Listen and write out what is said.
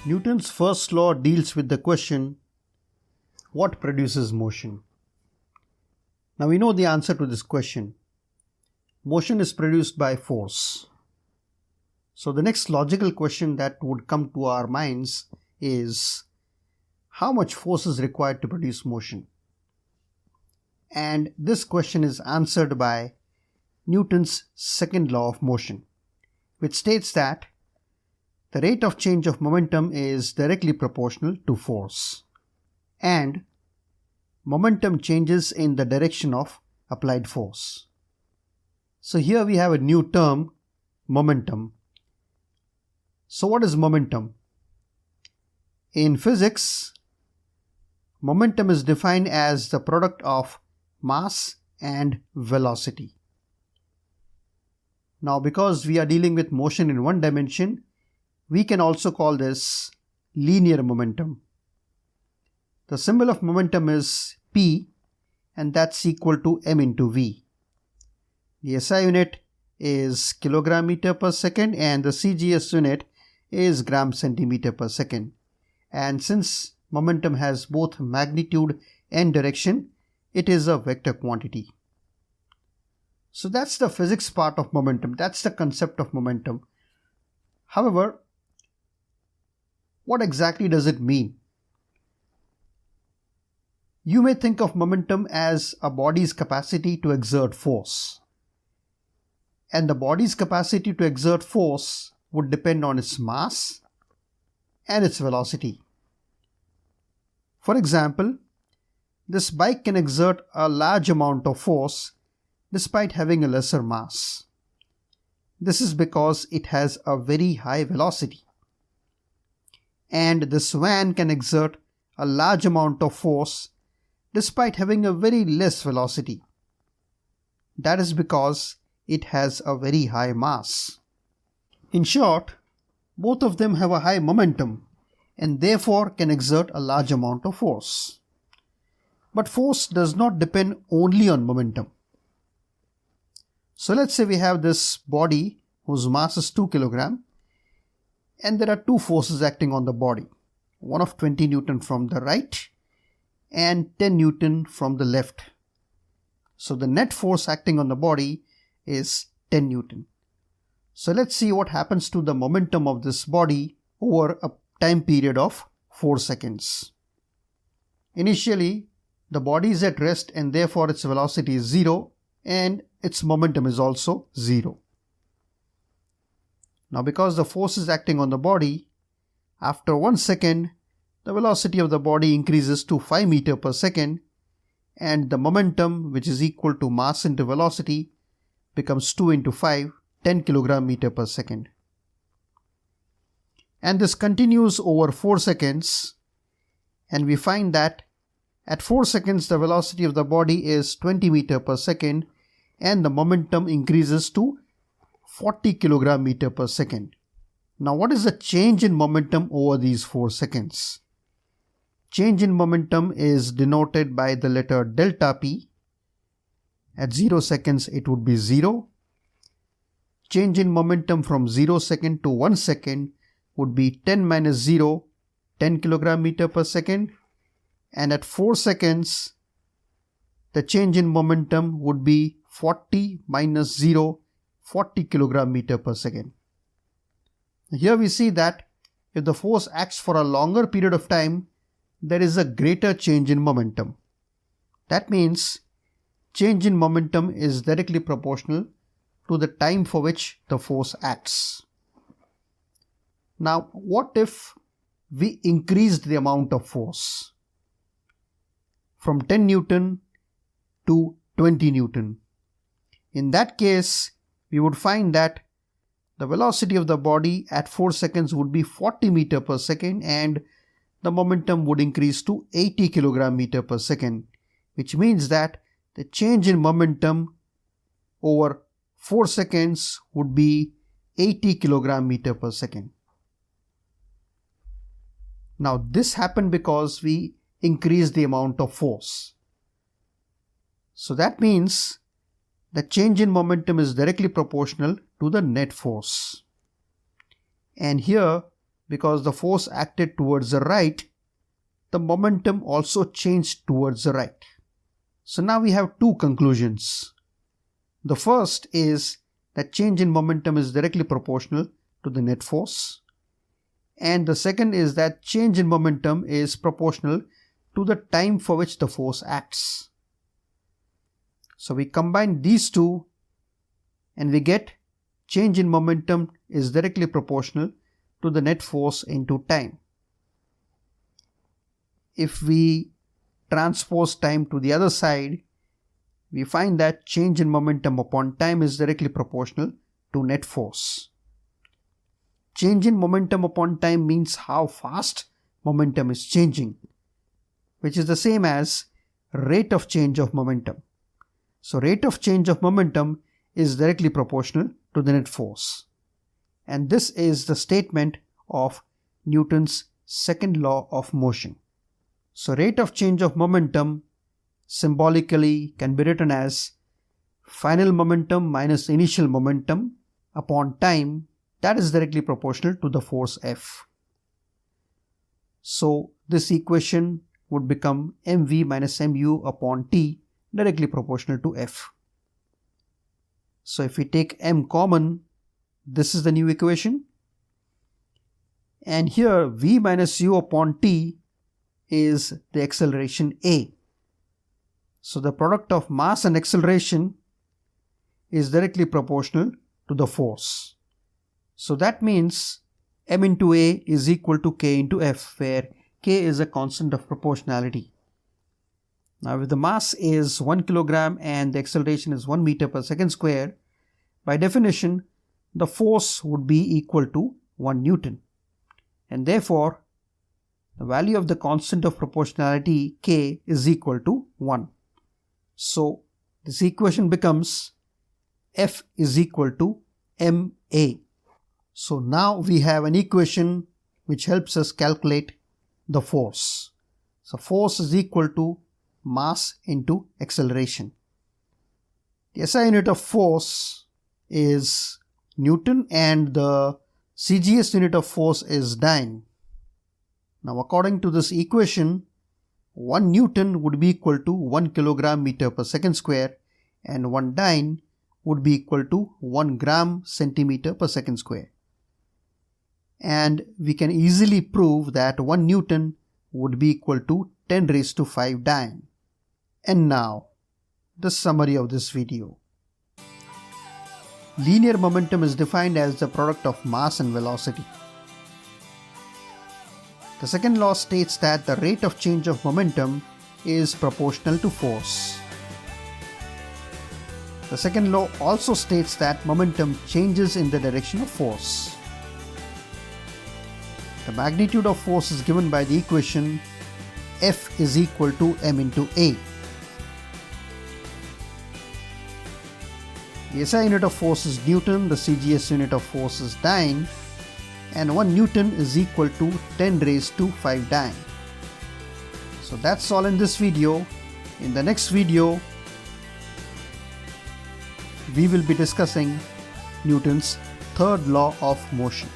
Newton's first law deals with the question, what produces motion? Now we know the answer to this question. Motion is produced by force. So the next logical question that would come to our minds is, how much force is required to produce motion? And this question is answered by Newton's second law of motion, which states that the rate of change of momentum is directly proportional to force, and momentum changes in the direction of applied force. So here we have a new term, momentum. So what is momentum? In physics, momentum is defined as the product of mass and velocity. Now, because we are dealing with motion in one dimension, we can also call this linear momentum. The symbol of momentum is P, and that's equal to m into v. The SI unit is kilogram meter per second and the CGS unit is gram centimeter per second. And since momentum has both magnitude and direction, it is a vector quantity. So that's the physics part of momentum. That's the concept of momentum. However, what exactly does it mean? You may think of momentum as a body's capacity to exert force. And the body's capacity to exert force would depend on its mass and its velocity. For example, this bike can exert a large amount of force despite having a lesser mass. This is because it has a very high velocity. And this van can exert a large amount of force despite having a very less velocity. That is because it has a very high mass. In short, both of them have a high momentum and therefore can exert a large amount of force. But force does not depend only on momentum. So let's say we have this body whose mass is 2 kg, and there are two forces acting on the body, one of 20 Newton from the right and 10 Newton from the left. So the net force acting on the body is 10 Newton. So let's see what happens to the momentum of this body over a time period of 4 seconds. Initially, the body is at rest and therefore its velocity is 0 and its momentum is also 0. Now because the force is acting on the body, after 1 second, the velocity of the body increases to 5 meters per second and the momentum, which is equal to mass into velocity, becomes 2 into 5, 10 kilogram meter per second. And this continues over 4 seconds, and we find that at 4 seconds the velocity of the body is 20 meters per second and the momentum increases to 40 kilogram meter per second. Now what is the change in momentum over these 4 seconds? Change in momentum is denoted by the letter delta P. At 0 seconds it would be 0. Change in momentum from 0 second to 1 second would be 10 minus 0, 10 kilogram meter per second. And at 4 seconds, the change in momentum would be 40 minus 0, 40 kilogram meter per second. Here we see that if the force acts for a longer period of time, there is a greater change in momentum. That means change in momentum is directly proportional to the time for which the force acts. Now, what if we increased the amount of force from 10 Newton to 20 Newton? In that case, we would find that the velocity of the body at 4 seconds would be 40 meters per second and the momentum would increase to 80 kilogram meter per second, which means that the change in momentum over 4 seconds would be 80 kilogram meter per second. Now this happened because we increased the amount of force. So that means the change in momentum is directly proportional to the net force. And here because the force acted towards the right, the momentum also changed towards the right. So now we have two conclusions. The first is that change in momentum is directly proportional to the net force. And the second is that change in momentum is proportional to the time for which the force acts. So we combine these two and we get change in momentum is directly proportional to the net force into time. If we transpose time to the other side, we find that change in momentum upon time is directly proportional to net force. Change in momentum upon time means how fast momentum is changing, which is the same as rate of change of momentum. So rate of change of momentum is directly proportional to the net force. And this is the statement of Newton's second law of motion. So rate of change of momentum symbolically can be written as final momentum minus initial momentum upon time, that is directly proportional to the force F. So this equation would become mv minus mu upon t, directly proportional to F. So if we take m common, this is the new equation. And here v minus u upon t is the acceleration a. So the product of mass and acceleration is directly proportional to the force. So that means m into a is equal to k into f, where k is a constant of proportionality. Now if the mass is 1 kilogram and the acceleration is 1 meter per second square, by definition the force would be equal to 1 Newton. And therefore the value of the constant of proportionality k is equal to 1. So this equation becomes F is equal to ma. So now we have an equation which helps us calculate the force. So force is equal to mass into acceleration. The SI unit of force is Newton and the CGS unit of force is dyne. Now according to this equation, 1 Newton would be equal to 1 kilogram meter per second square and 1 dyne would be equal to 1 gram centimeter per second square. And we can easily prove that 1 Newton would be equal to 10 raised to 5 dyne. And now, the summary of this video. Linear momentum is defined as the product of mass and velocity. The second law states that the rate of change of momentum is proportional to force. The second law also states that momentum changes in the direction of force. The magnitude of force is given by the equation F is equal to m into a. The SI unit of force is Newton, the CGS unit of force is dyne, and 1 Newton is equal to 10 raised to 5 dyne. So that's all in this video. In the next video, we will be discussing Newton's third law of motion.